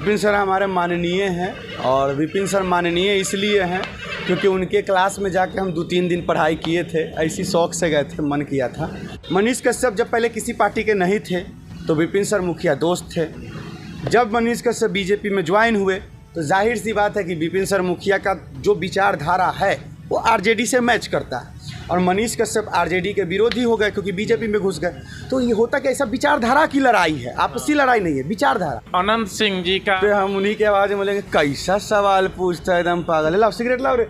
Vipin sir हमारे माननीय हैं और विपिन सर माननीय इसलिए हैं क्योंकि उनके क्लास में जाके हम 2-3 दिन पढ़ाई किए थे, ऐसी शौक से गए थे, मन किया था। मनीष कश्यप जब पहले किसी पार्टी के नहीं थे तो विपिन सर मुखिया दोस्त थे। जब मनीष कश्यप बीजेपी में ज्वाइन हुए तो जाहिर सी बात है कि विपिन सर मुखिया का जो विचारधारा है वो आरजेडी से मैच करता है और मनीष कश्यप आरजेडी के विरोधी हो गए क्योंकि बीजेपी में घुस गए। तो ये होता कि ऐसा विचारधारा की लड़ाई है, आपसी लड़ाई नहीं है, विचारधारा। अनंत सिंह जी का तो हम उन्हीं के आवाज़ में बोलेंगे कैसा सवाल पूछता है, एकदम पागल है, लाओ सिगरेट लाओ रे।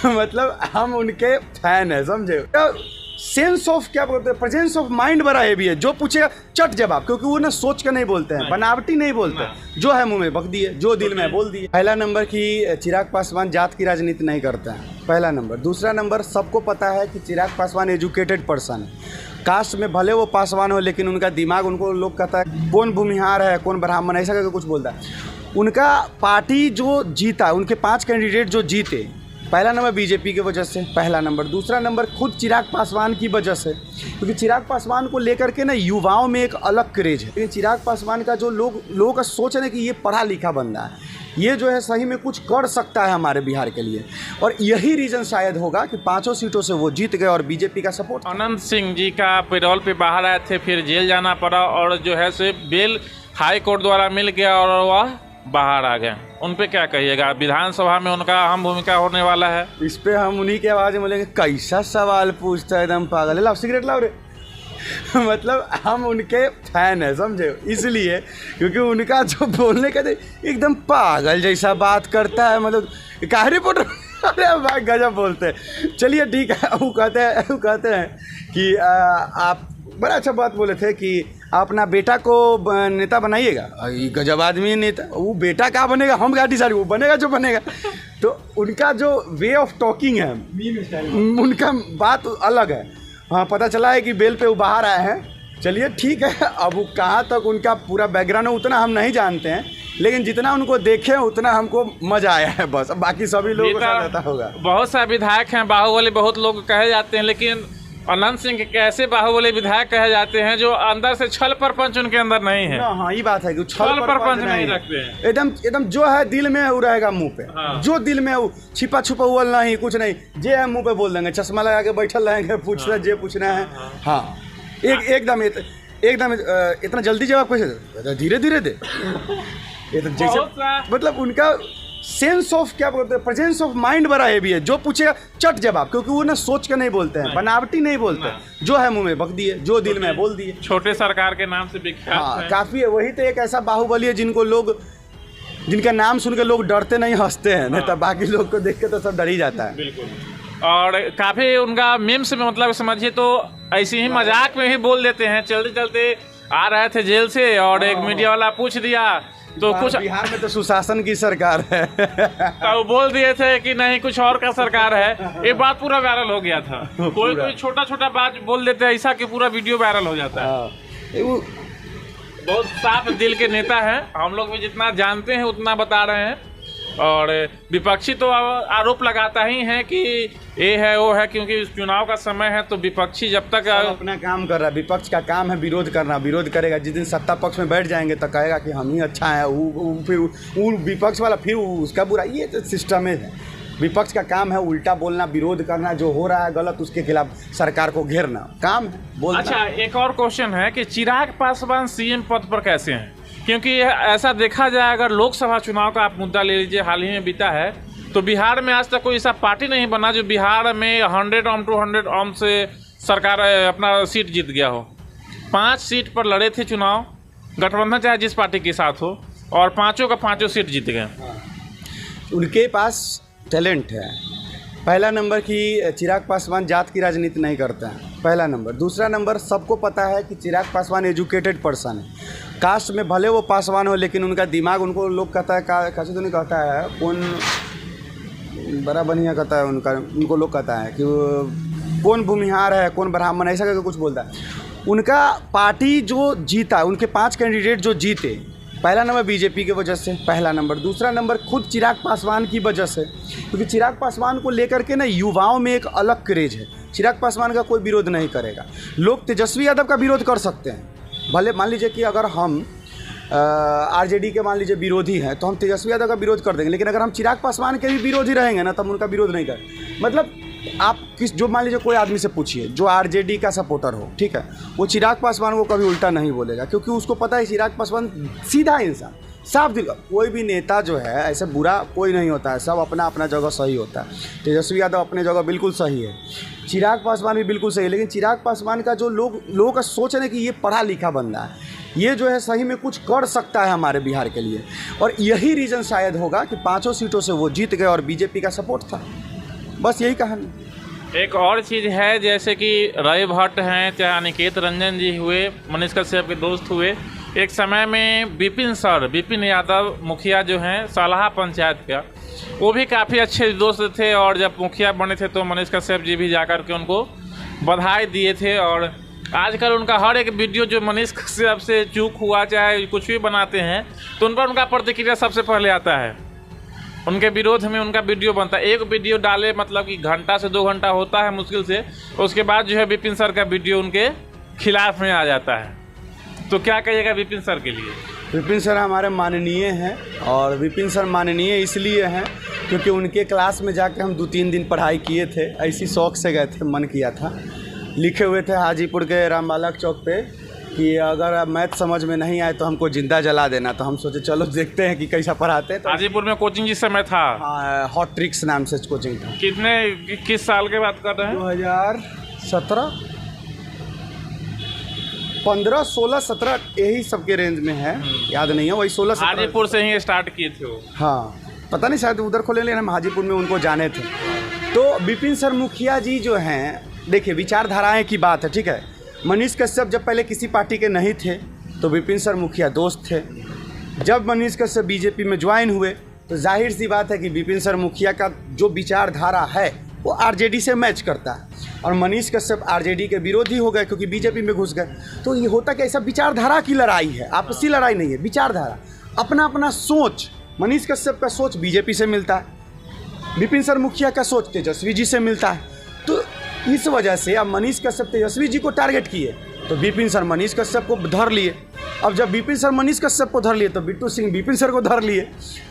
मतलब हम उनके फैन है, समझे। तो सेंस ऑफ क्या बोलते हैं, प्रेजेंस ऑफ माइंड बड़ा हैवी है। जो पूछेगा चट जवाब, क्योंकि वो ना सोच के नहीं बोलते हैं, बनावटी नहीं बोलते हैं, जो है मुंह में बक दिए, जो दिल में बोल दिए। पहला नंबर की चिराग पासवान जात की राजनीति नहीं करते हैं, पहला नंबर। दूसरा नंबर, सबको पता है कि चिराग पासवान एजुकेटेड पर्सन है। कास्ट में भले वो पासवान हो लेकिन उनका दिमाग, उनको लोग कहता है कौन भूमिहार है कौन ब्राह्मण, ऐसा करके कुछ बोलता है। उनका पार्टी जो जीता, उनके 5 कैंडिडेट जो जीते, पहला नंबर बीजेपी की वजह से, पहला नंबर। दूसरा नंबर खुद चिराग पासवान की वजह से, क्योंकि चिराग पासवान को लेकर के ना युवाओं में एक अलग क्रेज है। लेकिन चिराग पासवान का जो लोगों का सोच है कि ये पढ़ा लिखा बंदा है, ये जो है सही में कुछ कर सकता है हमारे बिहार के लिए, और यही रीज़न शायद होगा कि 5 सीटों से वो जीत गए और बीजेपी का सपोर्ट। अनंत सिंह जी का पैरोल पे बाहर आए थे, फिर जेल जाना पड़ा और जो है से बेल हाई कोर्ट द्वारा मिल गया और वह बाहर आ गए। उन पे क्या कहिएगा, विधानसभा में उनका अहम भूमिका होने वाला है। इस पे हम उन्हीं की आवाज़ में बोलेंगे कैसा सवाल पूछता है, एकदम पागल है, लाओ सिगरेट लाओ रे। मतलब हम उनके फैन है, समझे, इसलिए क्योंकि उनका जो बोलने का एकदम पागल जैसा बात करता है। मतलब काहे रिपोर्टर, अरे भाई गजब बोलते हैं। चलिए ठीक है, वो कहते हैं कि आप बड़ा अच्छा बात बोले थे कि आप अपना बेटा को नेता बनाइएगा। ये गजब आदमी है नेता, वो बेटा क्या बनेगा हम क्या डिसाइड, वो बनेगा जो बनेगा। तो उनका जो वे ऑफ टॉकिंग है, उनका बात अलग है। हाँ, पता चला है कि बेल पे वो बाहर आए हैं। चलिए ठीक है, अब वो कहाँ तक उनका पूरा बैकग्राउंड है उतना हम नहीं जानते हैं, लेकिन जितना उनको देखे उतना हमको मजा आया है बस। बाकी सभी लोगों को पता होगा। बहुत सारे विधायक हैं बाहुबली, बहुत लोग कहे जाते हैं, लेकिन अनंत सिंह के कैसे बाहुबली विधायक कहे जाते हैं जो अंदर से छल परपंच उनके अंदर नहीं है। हाँ, ये बात है कि छल परपंच नहीं रखते हैं। एकदम जो है दिल में वो रहेगा मुंह पे। हाँ। जो दिल में वो छिपा छुपा हुआ नहीं, कुछ नहीं, जे है मुंह पे बोल देंगे, चश्मा लगा के बैठल रहेंगे, पूछना जे पूछना है। हाँ, एकदम इतना जल्दी जवाब कैसे, धीरे धीरे दे। जैसे मतलब उनका सेंस ऑफ क्या बोलते हैं, प्रेजेंस ऑफ माइंड बड़ा हैवी है। जो पूछेगा चट जवाब, क्योंकि वो ना सोच के नहीं बोलते हैं, बनावटी नहीं बोलते हैं, जो है मुंह में बक दिए, जो दिल में बोल दिए। छोटे सरकार के नाम से विख्यात। हाँ, काफ़ी है। वही तो एक ऐसा बाहुबली है जिनका नाम सुन के लोग डरते नहीं, हंसते हैं। नहीं तो बाकी लोग को देख के तो सब डर ही जाता है। बिल्कुल। और काफ़ी उनका मीम्स में, मतलब समझिए तो ऐसे ही मजाक में ही बोल देते हैं। चलते चलते आ रहे थे जेल से और एक मीडिया वाला पूछ दिया तो कुछ, बिहार में तो सुशासन की सरकार है। तो बोल दिए थे कि नहीं कुछ और का सरकार है। ये बात पूरा वायरल हो गया था। कोई छोटा छोटा बात बोल देते हैं ऐसा कि पूरा वीडियो वायरल हो जाता है। बहुत साफ दिल के नेता हैं, हम लोग भी जितना जानते हैं उतना बता रहे हैं। और विपक्षी तो आरोप लगाता ही है कि ये है वो है, क्योंकि चुनाव का समय है तो विपक्षी जब तक अपना काम कर रहा है। विपक्ष का काम है विरोध करना, विरोध करेगा। जिस दिन सत्ता पक्ष में बैठ जाएंगे तो कहेगा कि हम ही अच्छा है, फिर वो विपक्ष वाला फिर उसका बुरा। ये तो सिस्टम है। विपक्ष का काम है उल्टा बोलना, विरोध करना, जो हो रहा है गलत उसके खिलाफ सरकार को घेरना, काम है बोलना। अच्छा, एक और क्वेश्चन है कि चिराग पासवान सीएम पद पर कैसे हैं? क्योंकि ऐसा देखा जाए, अगर लोकसभा चुनाव का आप मुद्दा ले लीजिए, हाल ही में बीता है, तो बिहार में आज तक कोई ऐसा पार्टी नहीं बना जो बिहार में 100 ओम से सरकार अपना सीट जीत गया हो। 5 सीट पर लड़े थे चुनाव, गठबंधन चाहे जिस पार्टी के साथ हो, और 5 का 5 सीट जीत गए। उनके पास टैलेंट है। पहला नंबर कि चिराग पासवान जात की राजनीति नहीं करते हैं, पहला नंबर। दूसरा नंबर, सबको पता है कि चिराग पासवान एजुकेटेड पर्सन है। कास्ट में भले वो पासवान हो लेकिन उनका दिमाग, उनको लोग कहता है, कैसे तो नहीं कहता है, कौन बड़ा बढ़िया कहता है, उनको लोग कहता है कि कौन भूमिहार है कौन ब्राह्मण, ऐसा करके कुछ बोलता है। उनका पार्टी जो जीता, उनके 5 कैंडिडेट जो जीते, पहला नंबर बीजेपी की वजह से, पहला नंबर। दूसरा नंबर खुद चिराग पासवान की वजह से, क्योंकि चिराग पासवान को लेकर के ना युवाओं में एक अलग क्रेज है। चिराग पासवान का कोई विरोध नहीं करेगा। लोग तेजस्वी यादव का विरोध कर सकते हैं, भले मान लीजिए कि अगर हम आरजेडी के मान लीजिए विरोधी हैं तो हम तेजस्वी यादव का विरोध कर देंगे, लेकिन अगर हम चिराग पासवान के भी विरोधी रहेंगे ना तो हम उनका विरोध नहीं करें। मतलब आप जो मान लीजिए कोई आदमी से पूछिए जो आरजेडी का सपोर्टर हो, ठीक है, वो चिराग पासवान को कभी उल्टा नहीं बोलेगा, क्योंकि उसको पता है चिराग पासवान सीधा इंसान, साफ दिल का। कोई भी नेता जो है ऐसे बुरा कोई नहीं होता है, सब अपना अपना जगह सही होता है। तेजस्वी यादव अपने जगह बिल्कुल सही है, चिराग पासवान भी बिल्कुल सही है, लेकिन चिराग पासवान का जो लोगों का सोच है कि ये पढ़ा लिखा बंदा है, ये जो है सही में कुछ कर सकता है हमारे बिहार के लिए, और यही रीज़न शायद होगा कि 5 सीटों से वो जीत गए और बीजेपी का सपोर्ट था। बस यही कहानी। एक और चीज़ है, जैसे कि रवि भट्ट हैं, चाहे अनिकेत रंजन जी हुए, मनीष कश्यप के दोस्त हुए, एक समय में विपिन यादव मुखिया जो हैं सालाहा पंचायत का, वो भी काफ़ी अच्छे दोस्त थे, और जब मुखिया बने थे तो मनीष कश्यप जी भी जाकर के उनको बधाई दिए थे। और आजकल उनका हर एक वीडियो जो मनीष कश्यप से चूक हुआ चाहे कुछ भी बनाते हैं तो उन पर उनका प्रतिक्रिया सबसे पहले आता है, उनके विरोध में उनका वीडियो बनता है। एक वीडियो डाले मतलब कि घंटा से 2 घंटा होता है मुश्किल से, उसके बाद जो है विपिन सर का वीडियो उनके खिलाफ में आ जाता है। तो क्या कहिएगा विपिन सर के लिए? विपिन सर हमारे माननीय हैं, और विपिन सर माननीय इसलिए हैं क्योंकि उनके क्लास में जाके हम 2-3 दिन पढ़ाई किए थे, ऐसी शौक से गए थे, मन किया था। लिखे हुए थे हाजीपुर के रामबालक चौक पे कि अगर मैथ समझ में नहीं आए तो हमको जिंदा जला देना, तो हम सोचे चलो देखते हैं कि कैसा पढ़ाते हैं। तो हाजीपुर में कोचिंग जिस समय था, हॉट ट्रिक्स नाम से कोचिंग था। किस साल के बात कर रहे हैं? 2017, 15, 16, 17 यही सबके रेंज में है, याद नहीं है, वही 16, 17 हाजीपुर से ही स्टार्ट किए थे वो। हाँ, पता नहीं शायद उधर खोले, लेकिन हम हाजीपुर में उनको जाने थे। तो विपिन सर मुखिया जी जो हैं, देखिए विचारधाराएं की बात है, ठीक है। मनीष कश्यप जब पहले किसी पार्टी के नहीं थे तो विपिन सर मुखिया दोस्त थे। जब मनीष कश्यप बीजेपी में ज्वाइन हुए तो जाहिर सी बात है कि विपिन सर मुखिया का जो विचारधारा है वो आरजेडी से मैच करता है, और मनीष कश्यप आरजेडी के विरोधी हो गए क्योंकि बीजेपी में घुस गए। तो ये होता कि ऐसा विचारधारा की लड़ाई है, आपसी लड़ाई नहीं है, विचारधारा, अपना अपना सोच। मनीष कश्यप का सोच बीजेपी से मिलता है, विपिन सर मुखिया का सोच तेजस्वी जी से मिलता है। तो इस वजह से अब मनीष कश्यप तेजस्वी जी को टारगेट किए तो विपिन सर मनीष कश्यप को धर लिए। अब जब विपिन सर मनीष कश्यप को धर लिए तो बिट्टू सिंह विपिन सर को धर लिए।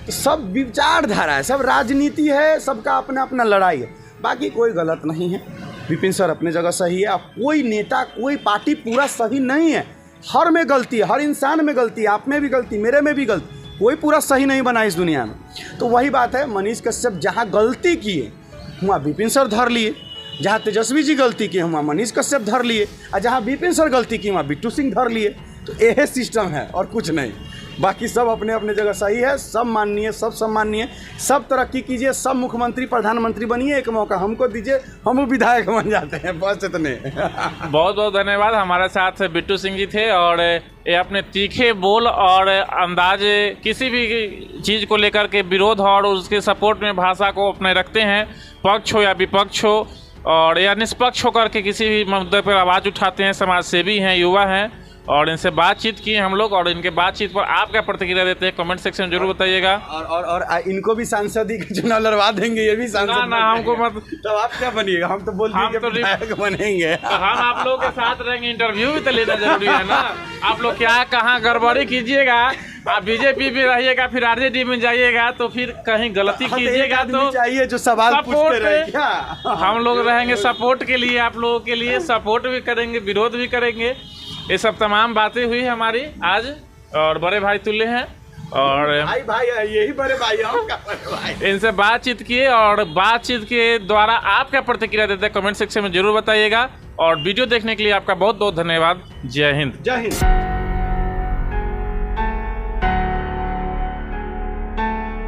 तो सब विचारधारा है, सब राजनीति है, सबका अपना अपना लड़ाई है, बाकी कोई गलत नहीं है। विपिन सर अपने जगह सही है। अब कोई नेता कोई पार्टी पूरा सही नहीं है, हर में गलती है, हर इंसान में गलती है, आप में भी गलती, मेरे में भी गलती, कोई पूरा सही नहीं बना इस दुनिया में। तो वही बात है, मनीष कश्यप जहाँ गलती किए वहाँ विपिन सर धर लिए, जहाँ तेजस्वी जी गलती किए वहाँ मनीष कश्यप धर लिए, और जहाँ विपिन सर गलती की वहाँ बिट्टू सिंह धर लिए। तो यह सिस्टम है और कुछ नहीं, बाकी सब अपने अपने जगह सही है, सब माननीय, सब सम्माननीय, सब तरक्की कीजिए, सब मुख्यमंत्री प्रधानमंत्री बनिए, एक मौका हमको दीजिए, हम विधायक बन जाते हैं, बस इतने। बहुत बहुत धन्यवाद। हमारे साथ बिट्टू सिंह जी थे, और ये अपने तीखे बोल और अंदाज किसी भी चीज़ को लेकर के विरोध और उसके सपोर्ट में भाषा को अपने रखते हैं, पक्ष हो या विपक्ष हो, और या निष्पक्ष होकर के किसी भी मुद्दे पर आवाज़ उठाते हैं, समाज सेवी हैं, युवा हैं, और इनसे बातचीत किए हम लोग, और इनके बातचीत पर आप क्या प्रतिक्रिया देते हैं कमेंट सेक्शन जरूर बताइएगा। और इनको भी सांसदी का चुनाव लड़वा देंगे, ये भी सांसद ना हमको मत, तो आप क्या बनिएगा? हम तो बोल दिए विधायक बनेंगे। तो हम आप लोगों के साथ रहेंगे, इंटरव्यू भी तो लेना जरूरी है ना। आप लोग क्या कहाँ गड़बड़ी कीजिएगा, आप बीजेपी में रहिएगा फिर आरजेडी में जाइएगा तो फिर कहीं गलती कीजिएगा तो चाहिए जो सवाल पूछते रहे क्या? हम लोग रहेंगे सपोर्ट के लिए, आप लोगों के लिए सपोर्ट भी करेंगे, विरोध भी करेंगे। ये सब तमाम बातें हुई हमारी आज, और बड़े भाई तुल्य हैं, और भाई यही बड़े भाई भाई इनसे बातचीत किए, और बातचीत के द्वारा आप क्या प्रतिक्रिया देते हैं कमेंट सेक्शन में जरूर बताइएगा। और वीडियो देखने के लिए आपका बहुत बहुत धन्यवाद। जय हिंद। जय हिंद।